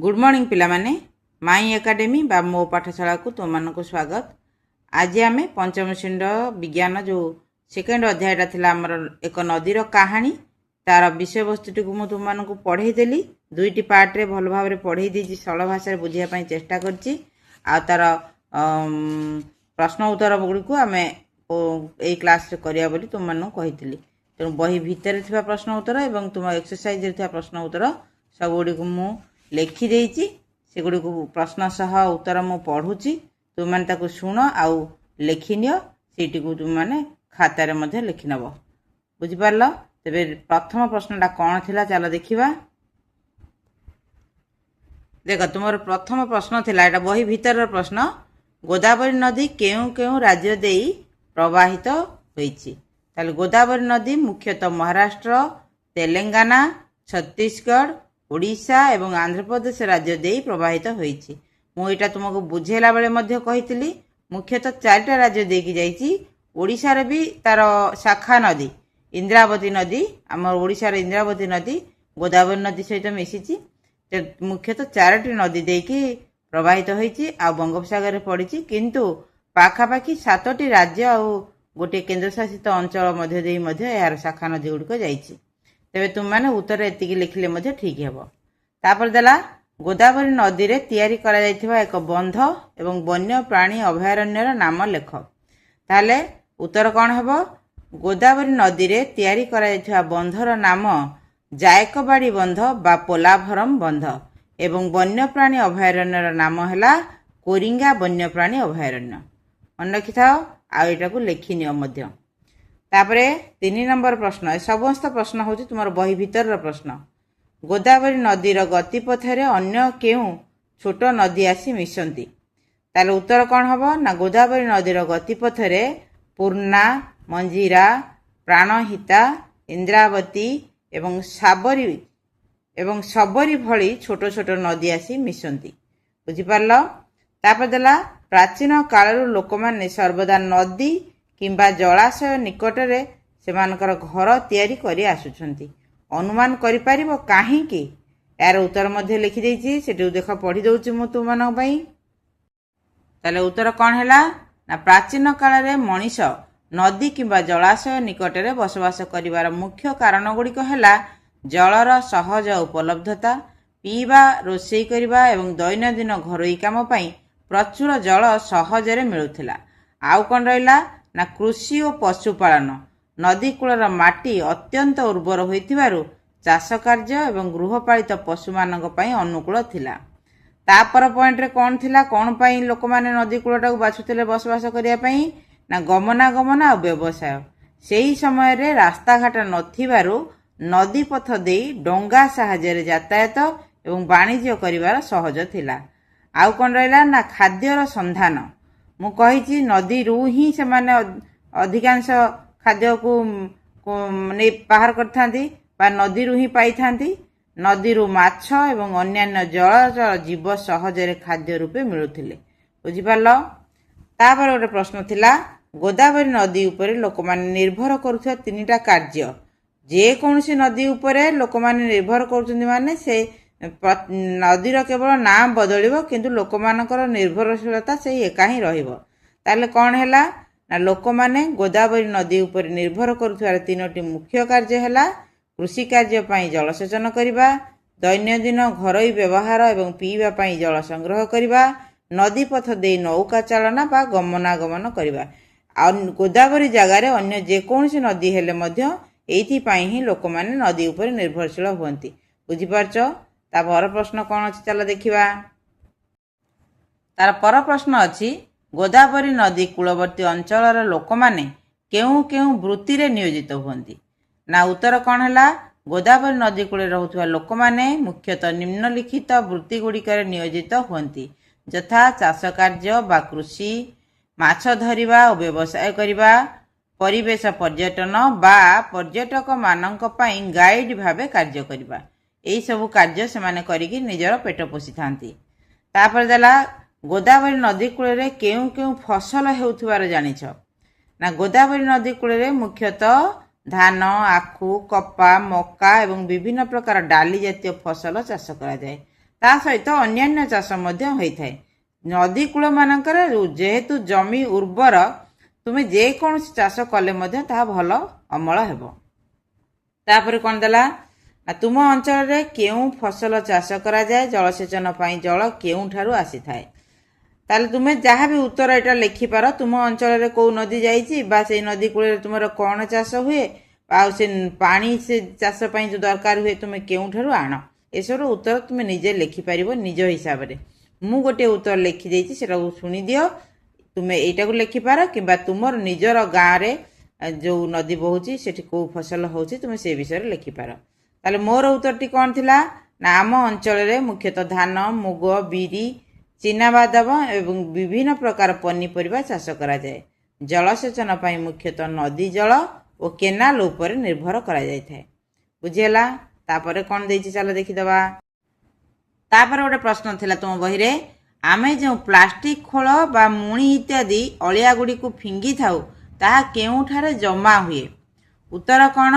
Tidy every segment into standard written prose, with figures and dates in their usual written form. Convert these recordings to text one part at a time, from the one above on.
Good morning पिला माने माई academy बा मो पाठशाला को तुम मानक स्वागत। आज आम पंचम श्रेणी विज्ञान जो सेकेंड अध्यायटा थिला हमर एक नदीर कहानी तार विषय वस्तुटी को तुम मानक पढ़े देली दुईटी पार्ट रे भल भाव पढ़े दी सरल भाषा बुझापी चेष्टा करछि आ तार प्रश्न उत्तर गुड़ी को आम ए क्लास करिया बोली तुम मानक कहितली। तेणु बही भितर थिबा प्रश्न उत्तर एवं तुम एक्सरसाइज रे थिबा प्रश्न उत्तर सब गुड़ी को मु लिखिदे सेगुड़ी को प्रश्न सह उत्तर मु पढ़ुची तुम मैंने ताको शुण आउ लिखिनियो सीटी को तुम मैंने खातार मध्य लिखि नब बुझिपार। तेरे प्रथम प्रश्नटा कौन थिला चलो देखिबा। देख तुम प्रथम प्रश्न थिला एटा बही भीतर प्रश्न गोदावरी नदी केउ केउ राज्य देई प्रवाहित होईची। ताले गोदावरी नदी मुख्यतः महाराष्ट्र तेलंगाना छत्तीसगढ़ ओडिशा एवं आंध्र प्रदेश राज्य दे प्रवाहित होईची। मु एटा तुमको बुझेला बेले मध्य कहितली मुख्यतः चारिटा राज्य देकी जाईची। ओडिशा रे भी तार शाखा नदी इंद्रावती नदी आम ओडिशा रे इंद्रावती नदी गोदावरी नदी सहित मिशिची। मुख्यतः चारोटी नदी देकी प्रवाहित होईची आ बंगोपसागर रे पड़ीची किंतु पाखापाखी 7टी राज्य आ गोटे केंद्रशासित अंचल मध्य देई मध्य यार शाखा नदी गुड़िक जाईची। तेबे तुम माने उत्तर एतिकी लिखिले मध्य ठीक हेबो। तापर देला गोदावरी नदी रे तैयारी करा जायथिबा एक बंध एवं वन्य प्राणी अभयारण्यर नाम लेख। ताले उत्तर कौन हेबो? गोदावरी नदी रे तैयारी करा जायथिबा बंधर नाम जायकबाड़ी बंध बा पोलाभरम बंध एवं वन्य प्राणी अभयारण्यर नाम हैला कोरिंगा वन्य प्राणी अभयारण्य। मन रखि थाओ आ एटा को लिखि नियो मध्य। तापरे 3 नंबर प्रश्न ए समस्त प्रश्न होची तुमर बही भीतर प्रश्न गोदावरी नदीर गतिपथरे अन्य केउ छोट नदी आसी मिशंती। ताले उत्तर कौन हबो ना गोदावरी नदीर गतिपथरे पूर्णा मंजीरा प्राणहिता इंद्रावती एवं सबरी भली छोट छोट नदी आसी मिशंती बुझिपारल। तापर देला प्राचीन कालरू लोकमाने सर्वदा नदी किंबा जलाशय निकटरे सेमानकर घर तैयारी करी आसुछंती। अनुमान करि परिबो काहेकि? यार उत्तर मध्य लिखि देछि सेटु देख पढ़ी दउछि मु तुमन पई। ताले उत्तर कोन हैला ना प्राचीन काल रे मनीष नदी किंबा जलाशय निकटरे बसवास करिवार मुख्य कारण गुड़िक हैला जलर सहज उपलब्धता पीवा रोषेई करिवा एवं दैनंदिन घरोई काम पई प्रचुर जल सहजरे मिलुथिला। आउ कोन रहिला ना कृषि और पशुपालन नदी कूलर माटी अत्यंत उर्वर होइथिबारु चाष कार्य एवं गृहपालित पशु मानक पई अनुकूल थिला। तापर पॉइंट रे कोन थिला कोन पई लोक माने नदी कूलटा को बाछुथिले बसवास करिया पई ना गमनागमन आ व्यवसाय। सेही समय रे रास्ता घाट नथिबारु नदी पथ देई डोंगा सहायरे यातायात एवं वाणिज्य करिवार सहज थिला। आउ कोन रहिला ना खाद्यर संधान मु कहिछि नदी रु ही से माने अधिकांश खाद्य को ने बाहर करथांती बा नदी रु ही पाई थांती। नदी रु माछ एवं अन्यान्य जलचर जीव सहजरे खाद्य रूपे मिलुथिले बुझि पारलो। तापर गोटे प्रश्न थिला गोदावरी नदी उपरे लोकमाने निर्भर करुथुवा 3टा कार्य। जे कोनसी नदी उपरे लोकमाने निर्भर करूछन्ती माने से नदीर केवल नाम बदलिबो किंतु लोकमानकर निर्भरशीलता से एका ही रहिबो। ताले कौन हैला ना लोक माने गोदावरी नदी ऊपर निर्भर करुथुवार 3टी मुख्य कार्य हैला कृषि कार्य पई जलसेचन करिबा दैनंदिन घरोई व्यवहार एवं पीवा पई जल संग्रह करिबा नदी पथ दे नौका चालना बा गमनागमन करिबा। आ गोदावरी जगार अन्य जेकोसी नदी हेले मध्य एथि पई ही लोक माने नदी ऊपर निर्भरशील हुअंती बुझि पारछो। ता पर प्रश्न कौन अछि चलो देखिबा। तार पर प्रश्न अछि गोदावरी नदी कूलवर्ती अंचलर लोक माने केउ केउ वृत्ति रे नियोजित हुअंती। ना उत्तर कौन हैला गोदावरी नदी कूले रहुथुवा लोक माने मुख्यतः निम्नलिखित वृत्ति गुड़िकर नियोजित हुअंती यथा चाष कार्य बा कृषि माछ धरिबा और व्यवसाय करिबा परिवेश पर्यटन बा पर्यटक मानक पई गाइड भाबे कार्य करिबा एई सब कार्य से माने करिकि निजर पेट पोषि थांती। तापर देला गोदावरी नदी कूल रे केउ केउ फसल हेउथुवार जानिछ ना गोदावरी नदी कूल रे मुख्यतः धान आखु कपा मक्का एवं विभिन्न प्रकार डाली जातीय फसल चाष करा जाए। ତା ସହିତ ଅନ୍ୟାନ୍ୟ ଚାଷ ମଧ୍ୟ ହୋଇଥାଏ। ନଦୀ କୂଳ ମାନଙ୍କରେ ଯେହେତୁ ଜମି ଉର୍ବର, ତୁମେ ଯେକୌଣସି ଚାଷ କଲେ ମଧ୍ୟ ତାହା ଭଲ ଅମଳ ହେବ। ତାପରେ କ'ଣ ଦେଲା ନା ତୁମ ଅଞ୍ଚଳରେ କେଉଁ ଫସଲ ଚାଷ କରାଯାଏ, ଜଳସେଚନ ପାଇଁ ଜଳ କେଉଁଠାରୁ ଆସିଥାଏ। ତାହେଲେ ତୁମେ ଯାହା ବି ଉତ୍ତର ଏଇଟା ଲେଖିପାର। ତୁମ ଅଞ୍ଚଳରେ କେଉଁ ନଦୀ ଯାଇଛି ବା ସେଇ ନଦୀ କୂଳରେ ତୁମର କ'ଣ ଚାଷ ହୁଏ, ଆଉ ସେ ପାଣି ସେ ଚାଷ ପାଇଁ ଯେଉଁ ଦରକାର ହୁଏ ତୁମେ କେଉଁଠାରୁ ଆଣ, ଏସବୁର ଉତ୍ତର ତୁମେ ନିଜେ ଲେଖିପାରିବ ନିଜ ହିସାବରେ। ମୁଁ ଗୋଟିଏ ଉତ୍ତର ଲେଖିଦେଇଛି, ସେଟାକୁ ଶୁଣିଦିଅ। ତୁମେ ଏଇଟାକୁ ଲେଖିପାର କିମ୍ବା ତୁମର ନିଜର ଗାଁରେ ଯେଉଁ ନଦୀ ବହୁଛି ସେଠି କେଉଁ ଫସଲ ହେଉଛି ତୁମେ ସେ ବିଷୟରେ ଲେଖିପାର। ତାହେଲେ ମୋର ଉତ୍ତରଟି କ'ଣ ଥିଲା ନା ଆମ ଅଞ୍ଚଳରେ ମୁଖ୍ୟତଃ ଧାନ, ମୁଗ, ବିରି, ଚିନାବାଦାମ ଏବଂ ବିଭିନ୍ନ ପ୍ରକାର ପନିପରିବା ଚାଷ କରାଯାଏ। ଜଳସେଚନ ପାଇଁ ମୁଖ୍ୟତଃ ନଦୀ ଜଳ ଓ କେନାଲ ଉପରେ ନିର୍ଭର କରାଯାଇଥାଏ। ବୁଝିହେଲା? ତାପରେ କ'ଣ ଦେଇଛି ଚାଲ ଦେଖିଦେବା। ତାପରେ ଗୋଟେ ପ୍ରଶ୍ନ ଥିଲା ତୁମ ବହିରେ, ଆମେ ଯେଉଁ ପ୍ଲାଷ୍ଟିକ ଖୋଳ ବା ମୁଣି ଇତ୍ୟାଦି ଅଳିଆ ଗୁଡ଼ିକୁ ଫିଙ୍ଗିଥାଉ ତାହା କେଉଁଠାରେ ଜମା ହୁଏ? ଉତ୍ତର କ'ଣ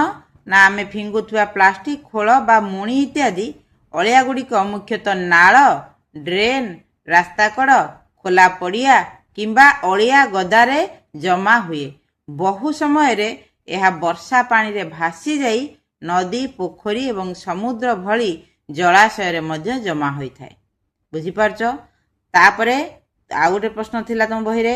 ନା ଆମେ ଫିଙ୍ଗୁଥିବା ପ୍ଲାଷ୍ଟିକ ଖୋଳ ବା ମୁଣି ଇତ୍ୟାଦି ଅଳିଆ ଗୁଡ଼ିକ ମୁଖ୍ୟତଃ ନାଳ, ଡ୍ରେନ୍, ରାସ୍ତାକଡ଼, ଖୋଲା ପଡ଼ିଆ କିମ୍ବା ଅଳିଆ ଗଦାରେ ଜମା ହୁଏ। ବହୁ ସମୟରେ ଏହା ବର୍ଷା ପାଣିରେ ଭାସି ଯାଇ ନଦୀ, ପୋଖରୀ ଏବଂ ସମୁଦ୍ର ଭଳି ଜଳାଶୟରେ ମଧ୍ୟ ଜମା ହୋଇଥାଏ। ବୁଝିପାରୁଛ? ତାପରେ ଆଉ ଗୋଟେ ପ୍ରଶ୍ନ ଥିଲା ତୁମ ବହିରେ,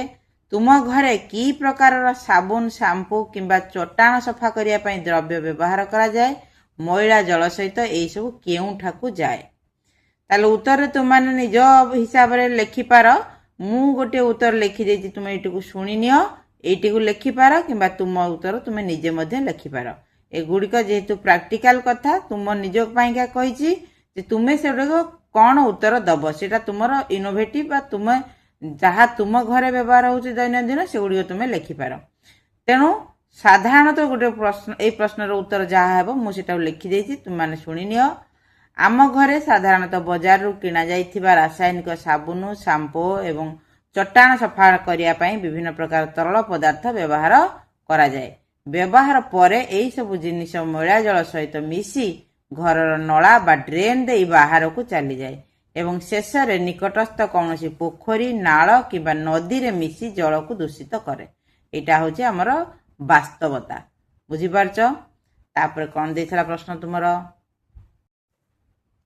ତୁମ ଘରେ କି ପ୍ରକାରର ସାବୁନ, ସାମ୍ପୁ କିମ୍ବା ଚଟାଣ ସଫା କରିବା ପାଇଁ ଦ୍ରବ୍ୟ ବ୍ୟବହାର କରାଯାଏ? ମଇଳା ଜଳ ସହିତ ଏହିସବୁ କେଉଁଠାକୁ ଯାଏ? ତାହେଲେ ଉତ୍ତରରେ ତୁମମାନେ ନିଜ ହିସାବରେ ଲେଖିପାର। ମୁଁ ଗୋଟିଏ ଉତ୍ତର ଲେଖିଦେଇଛି, ତୁମେ ଏଇଟିକୁ ଶୁଣିନିଅ, ଏଇଟିକୁ ଲେଖିପାର କିମ୍ବା ତୁମ ଉତ୍ତର ତୁମେ ନିଜେ ମଧ୍ୟ ଲେଖିପାର। ଏଗୁଡ଼ିକ ଯେହେତୁ ପ୍ରାକ୍ଟିକାଲ କଥା, ତୁମ ନିଜ ପାଇଁକା କହିଛି ଯେ ତୁମେ ସେଗୁଡ଼ିକ କ'ଣ ଉତ୍ତର ଦେବ, ସେଇଟା ତୁମର ଇନୋଭେଟିଭ ବା ତୁମେ ଯାହା ତୁମ ଘରେ ବ୍ୟବହାର ହେଉଛି ଦୈନନ୍ଦିନ ସେଗୁଡ଼ିକ ତୁମେ ଲେଖିପାର। ତେଣୁ ସାଧାରଣତଃ ଗୋଟେ ପ୍ରଶ୍ନ, ଏଇ ପ୍ରଶ୍ନର ଉତ୍ତର ଯାହା ହେବ ମୁଁ ସେଟାକୁ ଲେଖିଦେଇଛି, ତୁମମାନେ ଶୁଣିନିଅ। ଆମ ଘରେ ସାଧାରଣତଃ ବଜାରରୁ କିଣାଯାଇଥିବା ରାସାୟନିକ ସାବୁନ, ସାମ୍ପୁ ଏବଂ ଚଟାଣ ସଫା କରିବା ପାଇଁ ବିଭିନ୍ନ ପ୍ରକାର ତରଳ ପଦାର୍ଥ ବ୍ୟବହାର କରାଯାଏ। ବ୍ୟବହାର ପରେ ଏହିସବୁ ଜିନିଷ ମଇଳା ଜଳ ସହିତ ମିଶି ଘରର ନଳା ବା ଡ୍ରେନ୍ ଦେଇ ବାହାରକୁ ଚାଲିଯାଏ ଏବଂ ଶେଷରେ ନିକଟସ୍ଥ କୌଣସି ପୋଖରୀ, ନାଳ କିମ୍ବା ନଦୀରେ ମିଶି ଜଳକୁ ଦୂଷିତ କରେ। ଏଇଟା ହେଉଛି ଆମର ବାସ୍ତବତା। ବୁଝିପାରୁଛ? ତାପରେ କ'ଣ ଦେଇଥିଲା ପ୍ରଶ୍ନ ତୁମର?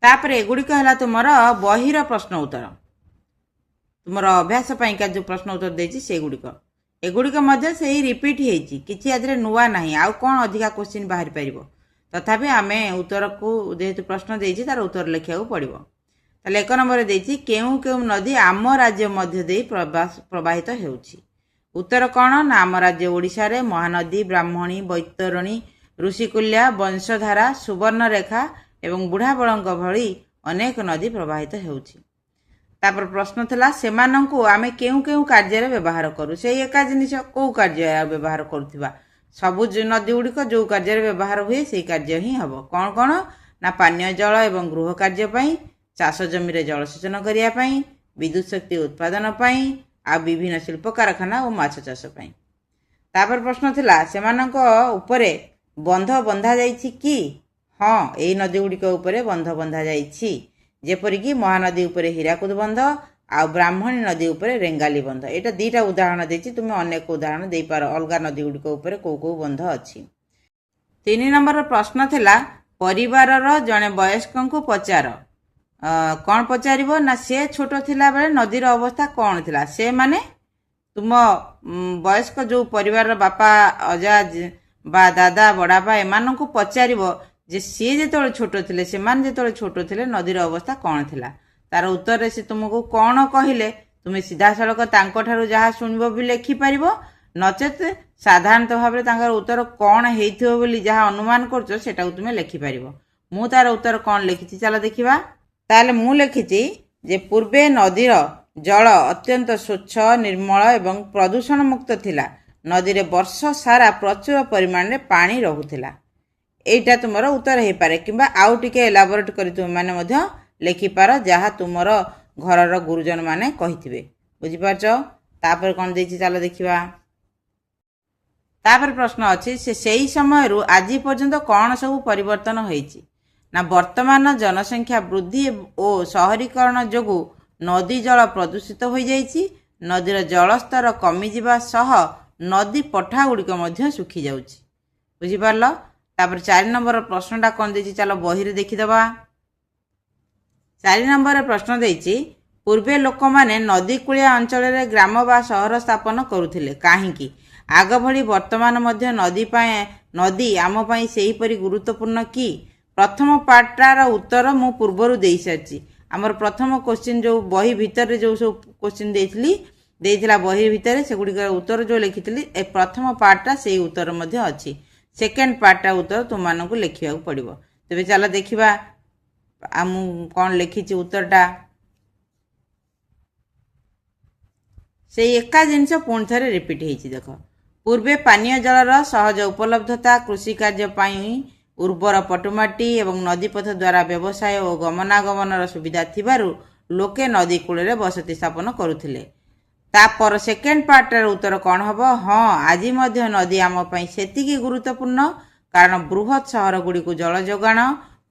ତାପରେ ଏଗୁଡ଼ିକ ହେଲା ତୁମର ବହିର ପ୍ରଶ୍ନ ଉତ୍ତର। ତୁମର ଅଭ୍ୟାସ ପାଇଁକା ଯେଉଁ ପ୍ରଶ୍ନ ଉତ୍ତର ଦେଇଛି ସେଗୁଡ଼ିକ, ଏଗୁଡ଼ିକ ମଧ୍ୟ ସେଇ ରିପିଟ୍ ହେଇଛି, କିଛି ଏଥିରେ ନୂଆ ନାହିଁ। ଆଉ କ'ଣ ଅଧିକା କୋଶ୍ଚିନ୍ ବାହାରି ପାରିବ? ତଥାପି ଆମେ ଉତ୍ତରକୁ ଯେହେତୁ ପ୍ରଶ୍ନ ଦେଇଛି ତାର ଉତ୍ତର ଲେଖିବାକୁ ପଡ଼ିବ। ତାହେଲେ 1 ନମ୍ବରରେ ଦେଇଛି, କେଉଁ କେଉଁ ନଦୀ ଆମ ରାଜ୍ୟ ମଧ୍ୟ ଦେଇ ପ୍ରବାହିତ ହେଉଛି? ଉତ୍ତର କ'ଣ ନା ଆମ ରାଜ୍ୟ ଓଡ଼ିଶାରେ ମହାନଦୀ, ବ୍ରାହ୍ମଣୀ, ବୈତରଣୀ, ଋଷିକୁଲ୍ୟା, ବଂଶଧାରା, ସୁବର୍ଣ୍ଣରେଖା ଏବଂ ବୁଢ଼ାବଳଙ୍କ ଭଳି ଅନେକ ନଦୀ ପ୍ରବାହିତ ହେଉଛି। ତାପରେ ପ୍ରଶ୍ନ ଥିଲା, ସେମାନଙ୍କୁ ଆମେ କେଉଁ କେଉଁ କାର୍ଯ୍ୟରେ ବ୍ୟବହାର କରୁ? ସେଇ ଏକା ଜିନିଷ କେଉଁ କାର୍ଯ୍ୟରେ ବ୍ୟବହାର କରୁଥିବା? ସବୁ ନଦୀ ଗୁଡ଼ିକ ଯେଉଁ କାର୍ଯ୍ୟରେ ବ୍ୟବହାର ହୁଏ ସେଇ କାର୍ଯ୍ୟ ହିଁ ହେବ। କ'ଣ କ'ଣ ନା ପାନୀୟ ଜଳ ଏବଂ ଗୃହ କାର୍ଯ୍ୟ ପାଇଁ, ଚାଷ ଜମିରେ ଜଳସେଚନ କରିବା ପାଇଁ, ବିଦ୍ୟୁତ୍ ଶକ୍ତି ଉତ୍ପାଦନ ପାଇଁ, ଆଉ ବିଭିନ୍ନ ଶିଳ୍ପ କାରଖାନା ଓ ମାଛ ଚାଷ ପାଇଁ। ତାପରେ ପ୍ରଶ୍ନ ଥିଲା, ସେମାନଙ୍କ ଉପରେ ବନ୍ଧ ବନ୍ଧା ଯାଇଛି କି? ହଁ, ଏଇ ନଦୀ ଗୁଡ଼ିକ ଉପରେ ବନ୍ଧ ବନ୍ଧା ଯାଇଛି, ଯେପରିକି ମହାନଦୀ ଉପରେ ହୀରାକୁଦ ବନ୍ଧ ଆଉ ବ୍ରାହ୍ମଣୀ ନଦୀ ଉପରେ ରେଙ୍ଗାଲି ବନ୍ଧ। ଏଇଟା 2ଟା ଉଦାହରଣ ଦେଇଛି, ତୁମେ ଅନେକ ଉଦାହରଣ ଦେଇପାର ଅଲଗା ନଦୀ ଗୁଡ଼ିକ ଉପରେ କେଉଁ କେଉଁ ବନ୍ଧ ଅଛି। 3 ନମ୍ବରର ପ୍ରଶ୍ନ ଥିଲା, ପରିବାରର ଜଣେ ବୟସ୍କଙ୍କୁ ପଚାର। କ'ଣ ପଚାରିବ ନା ସେ ଛୋଟ ଥିଲାବେଳେ ନଦୀର ଅବସ୍ଥା କ'ଣ ଥିଲା? ସେ ମାନେ ତୁମ ବୟସ୍କ ଯେଉଁ ପରିବାରର ବାପା, ଅଜା ବା ଦାଦା, ବଡ଼ବାପା ଏମାନଙ୍କୁ ପଚାରିବ ଯେ ସିଏ ଯେତେବେଳେ ଛୋଟ ଥିଲେ, ସେମାନେ ଯେତେବେଳେ ଛୋଟ ଥିଲେ ନଦୀର ଅବସ୍ଥା କ'ଣ ଥିଲା। ତାର ଉତ୍ତରରେ ସେ ତୁମକୁ କ'ଣ କହିଲେ ତୁମେ ସିଧାସଳଖ ତାଙ୍କଠାରୁ ଯାହା ଶୁଣିବ ବି ଲେଖିପାରିବ, ନଚେତ୍ ସାଧାରଣତଃ ଭାବରେ ତାଙ୍କର ଉତ୍ତର କ'ଣ ହେଇଥିବ ବୋଲି ଯାହା ଅନୁମାନ କରୁଛ ସେଟାକୁ ତୁମେ ଲେଖିପାରିବ। ମୁଁ ତାର ଉତ୍ତର କ'ଣ ଲେଖିଛି ଚାଲ ଦେଖିବା। ତାହେଲେ ମୁଁ ଲେଖିଛି ଯେ ପୂର୍ବେ ନଦୀର ଜଳ ଅତ୍ୟନ୍ତ ସ୍ୱଚ୍ଛ, ନିର୍ମଳ ଏବଂ ପ୍ରଦୂଷଣ ମୁକ୍ତ ଥିଲା। ନଦୀରେ ବର୍ଷ ସାରା ପ୍ରଚୁର ପରିମାଣରେ ପାଣି ରହୁଥିଲା। এইটা তোমার উত্তর হইপারে কিংবা আউ টিকে এলাবোরেট করে তুমি মানে মধ্য লেখিপার যাহা তোমার ঘরর গুরুজন মানে কহিথিবে। বুঝিপারছ? তারপরে কোন দিয়েছি চাল দেখিবা। তারপরে প্রশ্ন আছে সেই সময়রু আজি পর্যন্ত কোন সবু পরিবর্তন হয়েছি। ନା ବର୍ତ୍ତମାନ ଜନସଂଖ୍ୟା ବୃଦ୍ଧି ଓ ସହରୀକରଣ ଯୋଗୁଁ ନଦୀ ଜଳ ପ୍ରଦୂଷିତ ହୋଇଯାଇଛି। ନଦୀର ଜଳସ୍ତର କମିଯିବା ସହ ନଦୀ ପଠା ଗୁଡ଼ିକ ମଧ୍ୟ ଶୁଖିଯାଉଛି। ବୁଝିପାରିଲ? ତାପରେ 4 ନମ୍ବର ପ୍ରଶ୍ନଟା କ'ଣ ଦେଇଛି ଚାଲ ବହିରେ ଦେଖିଦେବା। 4 ନମ୍ବର ପ୍ରଶ୍ନ ଦେଇଛି, ପୂର୍ବେ ଲୋକମାନେ ନଦୀକୂଳିଆ ଅଞ୍ଚଳରେ ଗ୍ରାମ ବା ସହର ସ୍ଥାପନ କରୁଥିଲେ, କାହିଁକି? ଆଗ ଭଳି ବର୍ତ୍ତମାନ ମଧ୍ୟ ନଦୀ ଆମ ପାଇଁ ସେହିପରି ଗୁରୁତ୍ୱପୂର୍ଣ୍ଣ କି? ପ୍ରଥମ ପାର୍ଟର ଉତ୍ତର ମୁଁ ପୂର୍ବରୁ ଦେଇସାରିଛି। ଆମର ପ୍ରଥମ କୋଶ୍ଚିନ୍ ଯେଉଁ ବହି ଭିତରେ ଯେଉଁ ସବୁ କୋଶ୍ଚିନ୍ ଦେଇଥିଲା ବହି ଭିତରେ ସେଗୁଡ଼ିକର ଉତ୍ତର ଯେଉଁ ଲେଖିଥିଲି, ଏ ପ୍ରଥମ ପାର୍ଟଟା ସେଇ ଉତ୍ତର ମଧ୍ୟ ଅଛି। ସେକେଣ୍ଡ ପାର୍ଟଟା ଉତ୍ତର ତୁମମାନଙ୍କୁ ଲେଖିବାକୁ ପଡ଼ିବ। ତେବେ ଚାଲ ଦେଖିବା ମୁଁ କ'ଣ ଲେଖିଛି ଉତ୍ତରଟା। ସେଇ ଏକା ଜିନିଷ ପୁଣି ଥରେ ରିପିଟ୍ ହେଇଛି। ଦେଖ, ପୂର୍ବେ ପାନୀୟ ଜଳର ସହଜ ଉପଲବ୍ଧତା, କୃଷି କାର୍ଯ୍ୟ ପାଇଁ ଉର୍ବର ପଟୁମାଟି ଏବଂ ନଦୀପଥ ଦ୍ୱାରା ବ୍ୟବସାୟ ଓ ଗମନାଗମନର ସୁବିଧା ଥିବାରୁ ଲୋକେ ନଦୀ କୂଳରେ ବସତି ସ୍ଥାପନ କରୁଥିଲେ। ତାପରେ ସେକେଣ୍ଡ ପାର୍ଟର ଉତ୍ତର କ'ଣ ହେବ? ହଁ, ଆଜି ମଧ୍ୟ ନଦୀ ଆମ ପାଇଁ ସେତିକି ଗୁରୁତ୍ୱପୂର୍ଣ୍ଣ, କାରଣ ବୃହତ୍ ସହରଗୁଡ଼ିକୁ ଜଳ ଯୋଗାଣ,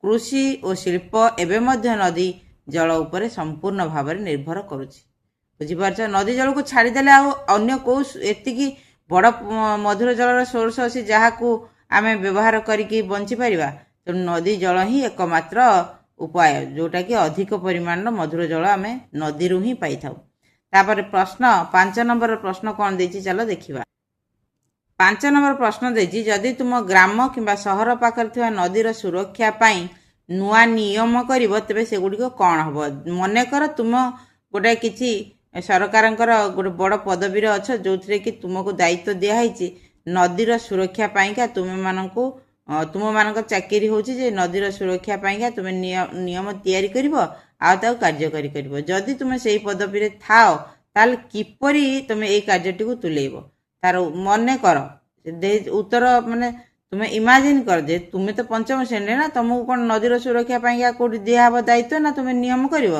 କୃଷି ଓ ଶିଳ୍ପ ଏବେ ମଧ୍ୟ ନଦୀ ଜଳ ଉପରେ ସମ୍ପୂର୍ଣ୍ଣ ଭାବରେ ନିର୍ଭର କରୁଛି। ବୁଝିପାରୁଛ? ନଦୀ ଜଳକୁ ଛାଡ଼ିଦେଲେ ଆଉ ଅନ୍ୟ କେଉଁ ଏତିକି ବଡ଼ ମଧୁର ଜଳର ସୋର୍ସ ଅଛି ଯାହାକୁ ଆମେ ବ୍ୟବହାର କରିକି ବଞ୍ଚିପାରିବା? ତେଣୁ ନଦୀ ଜଳ ହିଁ ଏକମାତ୍ର ଉପାୟ, ଯେଉଁଟାକି ଅଧିକ ପରିମାଣର ମଧୁର ଜଳ ଆମେ ନଦୀରୁ ହିଁ ପାଇଥାଉ। ତାପରେ ପ୍ରଶ୍ନ 5 ନମ୍ବର ପ୍ରଶ୍ନ କ'ଣ ଦେଇଛି ଚାଲ ଦେଖିବା। 5 ନମ୍ବର ପ୍ରଶ୍ନ ଦେଇଛି, ଯଦି ତୁମ ଗ୍ରାମ କିମ୍ବା ସହର ପାଖରେ ଥିବା ନଦୀର ସୁରକ୍ଷା ପାଇଁ ନୂଆ ନିୟମ କରିବ ତେବେ ସେଗୁଡ଼ିକ କ'ଣ ହେବ? ମନେକର ତୁମ ଗୋଟେ କିଛି ସରକାରଙ୍କର ଗୋଟେ ବଡ଼ ପଦବୀରେ ଅଛ, ଯେଉଁଥିରେ କି ତୁମକୁ ଦାୟିତ୍ୱ ଦିଆହେଇଛି ନଦୀର ସୁରକ୍ଷା ପାଇଁକା ତୁମମାନଙ୍କ ଚାକିରି ହେଉଛି ଯେ ନଦୀର ସୁରକ୍ଷା ପାଇଁକା ତୁମେ ନିୟମ ତିଆରି କରିବ ଆଉ ତାକୁ କାର୍ଯ୍ୟକାରୀ କରିବ। ଯଦି ତୁମେ ସେଇ ପଦବୀରେ ଥାଅ ତାହେଲେ କିପରି ତୁମେ ଏଇ କାର୍ଯ୍ୟଟିକୁ ତୁଲେଇବ? ତାର ମନେ କର ଉତ୍ତର, ମାନେ ତୁମେ ଇମାଜିନ୍ କର ଯେ ତୁମେ ତ 5ମ ଶ୍ରେଣୀରେ ନା, ତୁମକୁ କ'ଣ ନଦୀର ସୁରକ୍ଷା ପାଇଁକା କେଉଁଠି ଦିଆହେବ ଦାୟିତ୍ୱ ନା ତୁମେ ନିୟମ କରିବ?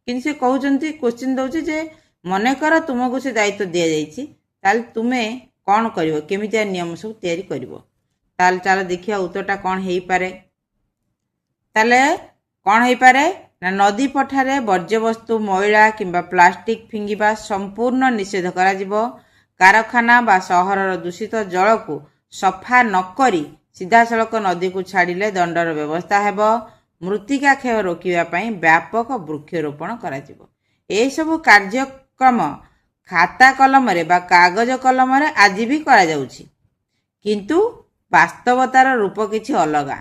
କିନ୍ତୁ ସେ କହୁଛନ୍ତି, କୋଶ୍ଚିନ୍ ଦେଉଛି ଯେ ମନେକର ତୁମକୁ ସେ ଦାୟିତ୍ୱ ଦିଆଯାଇଛି, ତାହେଲେ ତୁମେ କ'ଣ କରିବ, କେମିତିଆ ନିୟମ ସବୁ ତିଆରି କରିବ? ତାହେଲେ ଚାଲ ଦେଖିବା ଉତ୍ତରଟା କ'ଣ ହେଇପାରେ। ତାହେଲେ କ'ଣ ହେଇପାରେ ନା ନଦୀ ପଠାରେ ବର୍ଜ୍ୟବସ୍ତୁ, ମଇଳା କିମ୍ବା ପ୍ଲାଷ୍ଟିକ୍ ଫିଙ୍ଗିବା ସମ୍ପୂର୍ଣ୍ଣ ନିଷେଧ କରାଯିବ। କାରଖାନା ବା ସହରର ଦୂଷିତ ଜଳକୁ ସଫା ନକରି ସିଧାସଳଖ ନଦୀକୁ ଛାଡ଼ିଲେ ଦଣ୍ଡର ବ୍ୟବସ୍ଥା ହେବ। ମୃତ୍ତିକା କ୍ଷୟ ରୋକିବା ପାଇଁ ବ୍ୟାପକ ବୃକ୍ଷରୋପଣ କରାଯିବ। ଏସବୁ କାର୍ଯ୍ୟକ୍ରମ ଖାତା କଲମରେ ବା କାଗଜ କଲମରେ ଆଜି ବି କରାଯାଉଛି, କିନ୍ତୁ ବାସ୍ତବତାର ରୂପ କିଛି ଅଲଗା।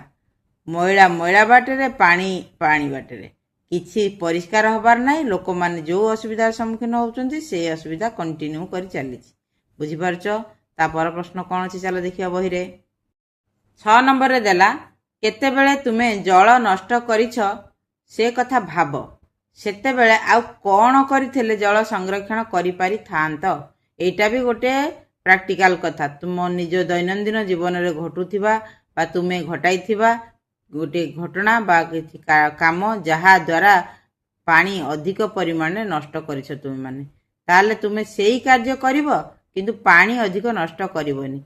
ମଇଳା ବାଟରେ, ପାଣି ବାଟରେ କିଛି ପରିଷ୍କାର ହେବାର ନାହିଁ। ଲୋକମାନେ ଯେଉଁ ଅସୁବିଧାର ସମ୍ମୁଖୀନ ହେଉଛନ୍ତି ସେଇ ଅସୁବିଧା କଣ୍ଟିନ୍ୟୁ କରି ଚାଲିଛି। ବୁଝିପାରୁଛ? ତାପର ପ୍ରଶ୍ନ କ'ଣ ଅଛି ଚାଲ ଦେଖିବା ବହିରେ। 6 ନମ୍ବରରେ ଦେଲା, କେତେବେଳେ ତୁମେ ଜଳ ନଷ୍ଟ କରିଛ ସେ କଥା ଭାବ। ସେତେବେଳେ ଆଉ କ'ଣ କରିଥିଲେ ଜଳ ସଂରକ୍ଷଣ କରିପାରିଥାନ୍ତ? ଏଇଟା ବି ଗୋଟେ ପ୍ରାକ୍ଟିକାଲ କଥା। ତୁମ ନିଜ ଦୈନନ୍ଦିନ ଜୀବନରେ ଘଟୁଥିବା ବା ତୁମେ ଘଟାଇଥିବା ଗୋଟିଏ ଘଟଣା ବା କିଛି କାମ ଯାହା ଦ୍ୱାରା ପାଣି ଅଧିକ ପରିମାଣରେ ନଷ୍ଟ କରିଛ ତୁମେମାନେ, ତାହେଲେ ତୁମେ ସେଇ କାର୍ଯ୍ୟ କରିବ କିନ୍ତୁ ପାଣି ଅଧିକ ନଷ୍ଟ କରିବନି।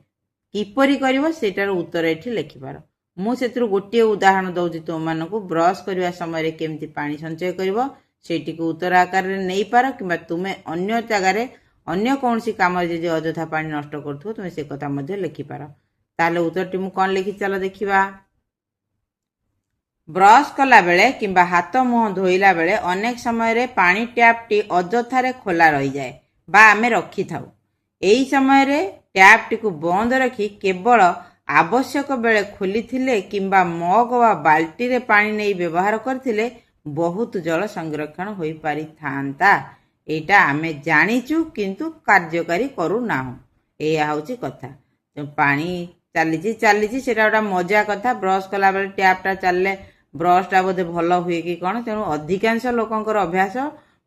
କିପରି କରିବ ସେଇଟାର ଉତ୍ତର ଏଠି ଲେଖିପାର। ମୁଁ ସେଥିରୁ ଗୋଟିଏ ଉଦାହରଣ ଦେଉଛି ତୁମମାନଙ୍କୁ। ବ୍ରସ୍ କରିବା ସମୟରେ କେମିତି ପାଣି ସଞ୍ଚୟ କରିବ ସେଇଟିକୁ ଉତ୍ତର ଆକାରରେ ନେଇପାର, କିମ୍ବା ତୁମେ ଅନ୍ୟ ଜାଗାରେ ଅନ୍ୟ କୌଣସି କାମରେ ଯଦି ଅଯଥା ପାଣି ନଷ୍ଟ କରୁଥିବ ତୁମେ ସେ କଥା ମଧ୍ୟ ଲେଖିପାର। ତାହେଲେ ଉତ୍ତରଟି ମୁଁ କ'ଣ ଲେଖିଛି ଚାଲ ଦେଖିବା। ବ୍ରସ୍ କଲାବେଳେ କିମ୍ବା ହାତ ମୁହଁ ଧୋଇଲା ବେଳେ ଅନେକ ସମୟରେ ପାଣି ଟ୍ୟାପ୍ଟି ଅଯଥାରେ ଖୋଲା ରହିଯାଏ ବା ଆମେ ରଖିଥାଉ। ଏହି ସମୟରେ ଟ୍ୟାପ୍ଟିକୁ ବନ୍ଦ ରଖି କେବଳ ଆବଶ୍ୟକ ବେଳେ ଖୋଲିଥିଲେ କିମ୍ବା ମଗ ବା ବାଲ୍ଟିରେ ପାଣି ନେଇ ବ୍ୟବହାର କରିଥିଲେ ବହୁତ ଜଳ ସଂରକ୍ଷଣ ହୋଇପାରିଥାନ୍ତା। ଏଇଟା ଆମେ ଜାଣିଛୁ କିନ୍ତୁ କାର୍ଯ୍ୟକାରୀ କରୁନାହୁଁ। ଏଇଆ ହେଉଛି କଥା। ପାଣି ଚାଲିଛି ସେଇଟା ଗୋଟେ ମଜା କଥା। ବ୍ରସ୍ କଲାବେଳେ ଟ୍ୟାପ୍ଟା ଚାଲିଲେ ବ୍ରସ୍ଟା ବୋଧେ ଭଲ ହୁଏ କି କ'ଣ, ତେଣୁ ଅଧିକାଂଶ ଲୋକଙ୍କର ଅଭ୍ୟାସ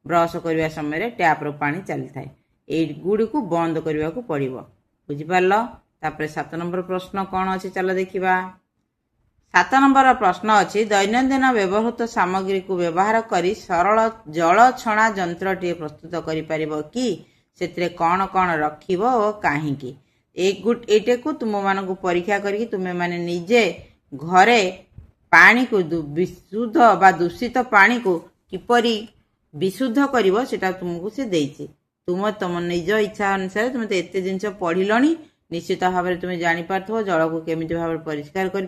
ବ୍ରସ୍ କରିବା ସମୟରେ ଟ୍ୟାପ୍ର ପାଣି ଚାଲିଥାଏ। ଏଇଗୁଡ଼ିକୁ ବନ୍ଦ କରିବାକୁ ପଡ଼ିବ। ବୁଝିପାରିଲ? ତାପରେ 7 ନମ୍ବର ପ୍ରଶ୍ନ କ'ଣ ଅଛି ଚାଲ ଦେଖିବା। 7 ନମ୍ବର ପ୍ରଶ୍ନ ଅଛି, ଦୈନନ୍ଦିନ ବ୍ୟବହୃତ ସାମଗ୍ରୀକୁ ବ୍ୟବହାର କରି ସରଳ ଜଳ ଛଣା ଯନ୍ତ୍ରଟିଏ ପ୍ରସ୍ତୁତ କରିପାରିବ କି? ସେଥିରେ କ'ଣ କ'ଣ ରଖିବ ଓ କାହିଁକି? ଏଇଟାକୁ ତୁମମାନଙ୍କୁ ପରୀକ୍ଷା କରିକି ତୁମେମାନେ ନିଜେ ଘରେ पानी को विशुद्ध बा दूषित पानी को किपरि विशुद्ध करिवो सेटा तुमको से देइछि। तुम निज इच्छा अनुसार तुम तो एते जिनस पढ़िलणी, निश्चित भाव में तुम जापर जल को केमिति भाव परिष्कार कर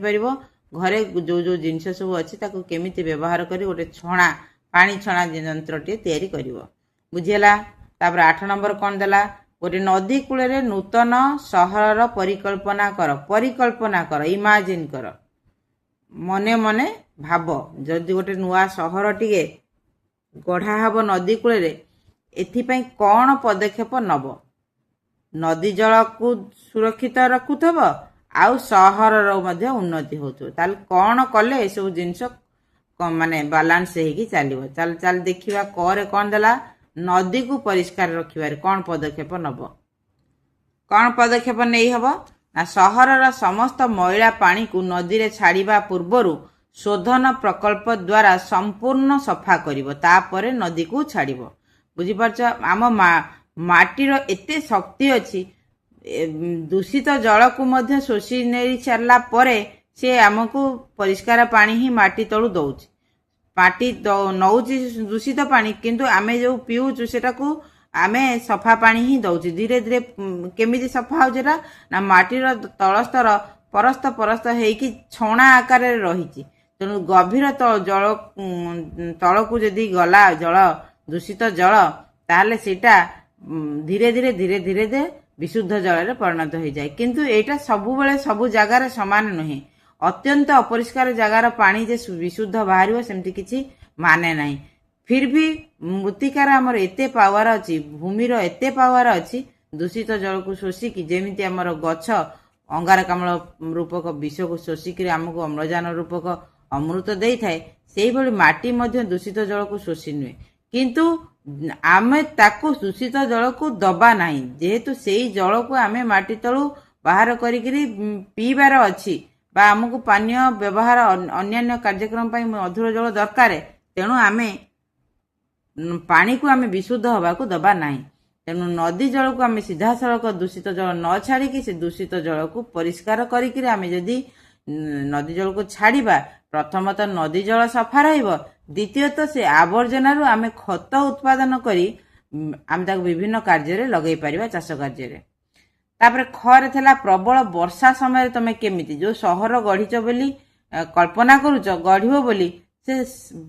घरे जो जो जिनस सब अच्छी केमिति व्यवहार कर गोटे छणा पानी छणा यंत्रटे तैयारी करिवो। बुझीला। तापर 8 नंबर कौन देला, गोटे नदी कूल नूतन सहर परिकल्पना कर इमाजिन कर, मने मने भाव जदि गोटे नुआ सहर टिके गढ़ा हब नदी कूल एथिपाई कौन पदक्षेप नब, नदी जल को सुरक्षित रखुथब आउ सहर उन्नति होथो, ताल कौन कले ए सब जिनस माने बालांस हेकी चलिबो। चल चल देखिबा करे कौन देला, नदी को परिष्कार रखिबारे कौन पदक्षेप नब, कौन पदक्षेप नहीं हब ना सहरर समस्त मैला पानी को नदी रे छाड़िबा पूर्वरु शोधन प्रकल्प द्वारा संपूर्ण सफा करिवो, तापरे नदी को छाड़िबो। बुझी पारछ, आम माटीर एते शक्ति अछि, दूषित जल को मध्य शोषी नहीं सारला परे से आमको परिष्कार पानी ही माटी तळु दउछि। माटी नौछि दूषित पानी, किंतु आमे जो पिउछु सेटा को आमे सफा पानी ही दउछि। धीरे धीरे केमिति सफा होजेरा ना माटीर तळ स्तर परस्त परस्त हेकी छणा आकार रे रहिछि, तेणु गभीर जल तळकु जदि गला जल दूषित जल ताहले सेटा धीरे धीरे धीरे धीरे धीरे विशुद्ध जल रे परिणत हो जाए। किंतु एटा सबु बेले सबु जगार समान नुहे, अत्यंत अपरिष्कार जगार पानी जे विशुद्ध बाहर सेमती किछि माने नाही। फिर भी मृत्तिकार आमर एते पावर अछि, भूमिर एते पावर अछि दूषित जल को शोषिकी जेमिति आमर गछ अंगारकाम्ल रूपक विष को शोषिकी आमको अम्लजान रूपक अमृत देई थाए, सेही भली माटी मध्य दूषित जल को शोषि नुहे। किंतु आमे ताकू दूषित जल को दबा नाही, जेहेतु सेही जल को आमे माटी तळु बाहर करिकरी पीबार अछि बा आमको पानीय व्यवहार अन्यान्य कार्यक्रम पाई मधुर जल दरकार, तेणु आमे पानी को आमे विशुद्ध हवा को दबा नाही। तेणु नदी जल को आमे सीधा सड़क दूषित जल न छाड़ी से दूषित जल को परिष्कार करिकरी आमे जदि नदी जल को छाड़िबा, प्रथमतः नदी जल सफा रहिबो, द्वितीयतः से आवर्जनारू आमे खत उत्पादन करी आमे ताको विभिन्न कार्य रे लगेई परिबा, चाष कार्य रे। तापर खरे थला प्रबल वर्षा समय तमे केमिति जो सहर गढ़ीच बोली कल्पना करूच गढ़िबो बोली से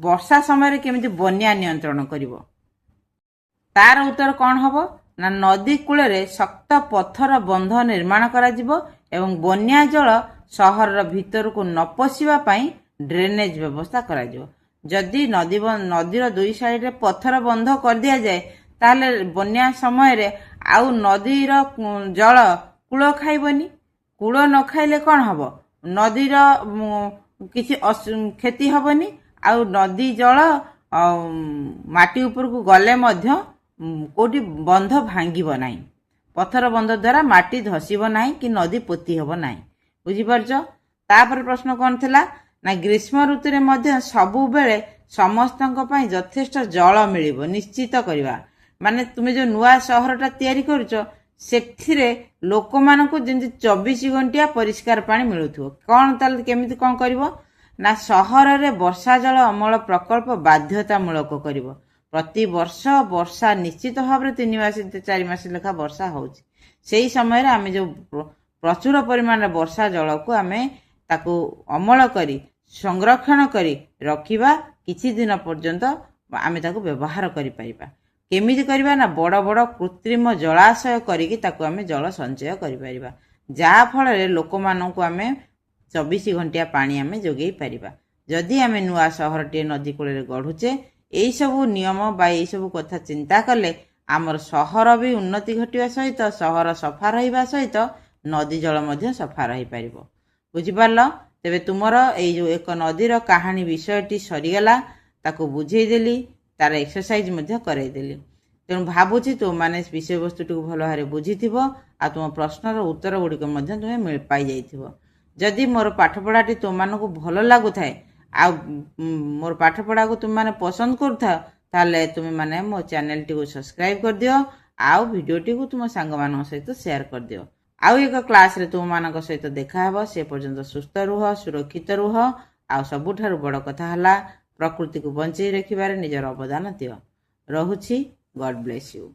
वर्षा समय केमिति बन्या नियंत्रण करिवो, तार उत्तर कौन हबो ना नदी कूल रे शक्त पत्थर बंध निर्माण करा जिवो एवं बन्या जल सहर भीतर को न पशिबा पई ड्रेनेज व्यवस्था करा जिवो। जदि नदीर दुई साइड रे पत्थर बंध कर दिया जाए ताहले बन्या समय रे आउ नदीर जल कूल खाइबनी, कूल न खाइले कौन हबो, नदीर किछि क्षति हबनी, आउ नदी जल माटी ऊपर को गले मध्य कोटी बंध भांगिब नाही, पत्थर बंध द्वारा माटी धसिब नाही कि नदी पोती हब नाही। बुझी पारछ। तापर प्रश्न कौन थिला ना ग्रीष्म ऋतु रे मध्य सबु बेले समस्तक पई यथेष्ट जल मिलिबो निश्चित करिवा, माने तुमे जो नुआ सहरटा तैयारी करूछ सेथिरे लोक मानकु जेंति 24 घंटिया परिष्कार पानी मिलुथो, कौन ताल केमिति कौन करिवो ना सहर रे वर्षा जल अमल प्रकल्प बाध्यतामूलक करिवो। प्रति वर्ष वर्षा निश्चित भाव 3 मास 4 मास लेखा वर्षा होउछि, सेही समय रे आमे जो प्रचुर परिमाण वर्षा जल को आमे ताकू अमल करी संरक्षण करी रखिबा, किछि दिन पर्यंत आमे ताकू व्यवहार करि परिबा। केमिति करिबा ना बड़ बड़ कृत्रिम जलाशय करिकि ताकू आमे जल संचय करि परिबा, जा फल रे लोक मानकू आमे 24 घंटिया पानी आमे जोगेई परिबा। जदि आमे नुआ सहरटे नदी कूल रे गढ़ुचे एई सबु नियम बा एई सबु कथा चिंता कले आमर सहर भी उन्नति घटिबा सहित सहर सफा रहिबा सहित नदी जल मध्य सफा रही पारिबो। बुझी पारलो। तेबे तुमर एई जो एक नदीर कहानी विषयटी सरीगला, ताको बुझेई देली, तार एक्सरसाइज मध्य कराई देली। तेणु भावुची तुम माने विषय वस्तुटी भल भाव बुझीथिबो आ तुम प्रश्नर उत्तर गुड़िक मध्य तुमे मिल पाई जाइथिबो। जदि मोर पाठपढ़ाटी तुम मानकु भल लागुथाए आ मोर पाठपढ़ा को तुम माने पसंद करूथा ताले तुम माने मो चैनल टी को सब्सक्राइब कर दियो, आउ वीडियो टी को तुम सांग मान सहित शेयर कर दियो। आउ एक क्लास रे तुम मानक सहित देखा हेबो। से पर्यंत सुस्थ रुह, सुरक्षित रुह ଆଉ ସବୁଠାରୁ ବଡ଼ କଥା ହେଲା ପ୍ରକୃତିକୁ ବଞ୍ଚେଇ ରଖିବାରେ ନିଜର ଅବଦାନ ଦିଅ। ରହୁଛି। ଗଡ୍ ବ୍ଲେସ୍ ୟୁ।